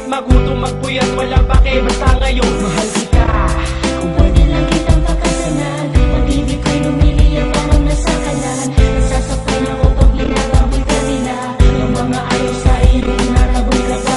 magutom, magpuyat, walang pake. Basta ngayon, mahal kita. Kung pwede lang kitang pakasalan, pag-ibig ko'y lumiliya parang nasakalan. Nasasaktan ako pag ginagawa ka nila. Ang mga ayaw sa iyo, tinataboy ka pa.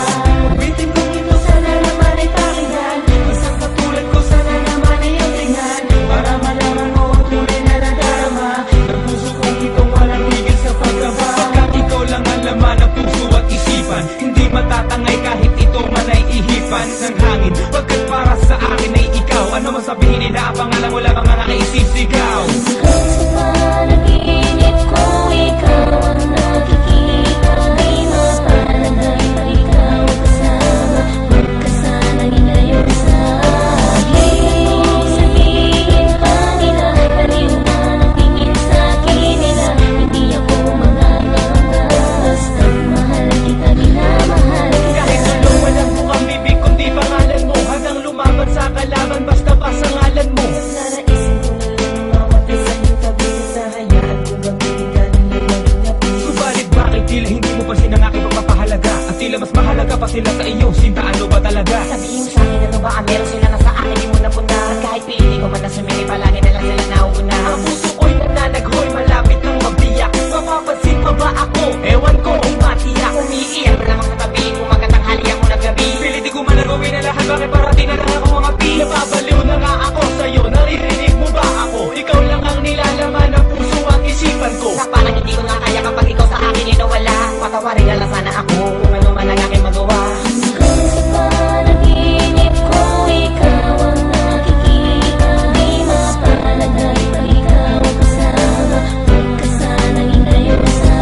Ulitin kong ito, sana naman ay pakinggan. Isang katulad ko, sana naman ay ang tingnan. Para malaman mo ang tunay na nadarama ng puso kong itong walang higil sa pagkaba. Pagkat ikaw lang ang laman ng puso at isipan, hindi matatangay kahit ito man ay ihipan ng hangin. Pagkat para sa akin ay ikaw, ano man sabihin nila, ang pangalan mo lamang ang naisisigaw. Hanggang sa panaginip ko, ikaw ang nakikita. Di mapanagay na ikaw kasama. Huwag ka sanang ilayo sa akin. Sabihin pa nila, baliw na ng tingin sa akin nila. Hindi ako mangangamba, basta't mahal kita, minamahal kita. Kahit ano walang mukhang bibig kundi pangalan mo, hanggang lumaban sa kalaban basta pa sa ngalan mo. Naisin ko na lang mamatay sa iyong tabi. Sa hayaan ko bang bibigyan ng limang na puso. Subalit bakit tila hindi mo pa sila aking pagpapahalaga? At tila mas mahalaga pa sila sa iyo, sinta ano ba talaga? Sabihin mo sa akin ano ba, meron sila na sa akin, di mo napunta. Kahit pili ko man na sumili, palagi na lang sila nauuna. Ang puso ko'y nananaghoy, malapit nang mabiyak. Mapapansin pa ba ako? Ewan ko, ay matiyak. Umiiyak na lamang sa tabi, kumagatanghali ako ng gabi. Pilit di ko man nagawin na lahat, bakit parating na lang ako mga pi? Napabaliw na nga ako sa'yo, naririnig mo ba ako? Ikaw lang ang nilalaman ng puso at isipan ko. Sa parang hindi ko na kaya kapag ikaw sa akin inawala. Patawarin na lang sana ako kung ano man ang aking magawa. Hanggang sa panaginip ko, ikaw ang nakikita. Di mapanagay na ikaw kasama. Huwag ka sanang ilayo sa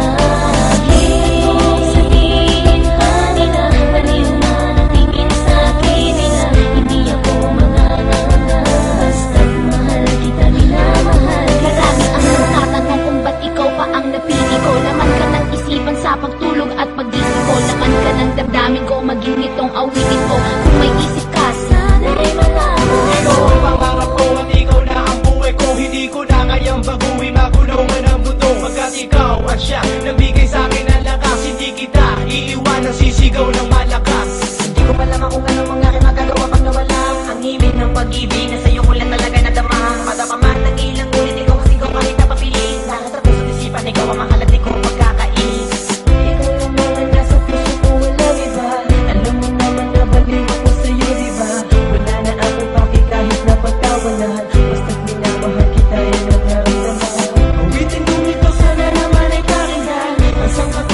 akin. Sabihin pa nila, baliw na ng tingin sa akin nila. Hindi ako mangangamba, basta't mahal kita, minamahal kita. Marami ang nagtatanong kung ba't ikaw pa ang napili ko. Laman ka ng isipan sa pagtulog at pag-isip ko. Laman ka ng damdamin ko, maging itong awitin ko. Kung may isip ka, sana'y malaman. Ikaw ang pangarap ko at ikaw na ang buhay ko. Hindi ko na kayang baguhin, makulungan ang mundo. Pagkat ikaw at siya, nagbigay sa akin ng lakas. Hindi kita iiwanan, sisigaw ng malakas. Hindi ko pa naman kung ano mga aking magagawa pag nawala. Ang ibig ng pag-ibig na sa'yo ko lang talaga nadama. Madama man ng ilang ulit, ikaw kasi ikaw kahit napapili. Lahat at puso't isipan, ikaw ang mahal at ikaw ang pagkakais. Ikaw yung mga nasa puso ko, walang iba. Alam mo naman na baliw ako sa'yo, diba? Wala na ako paki kahit na pagkawalan. Basta't minamahal kita, yun ang nararamdaman. Awitin kong ito, sana naman ay pakinggan. Ang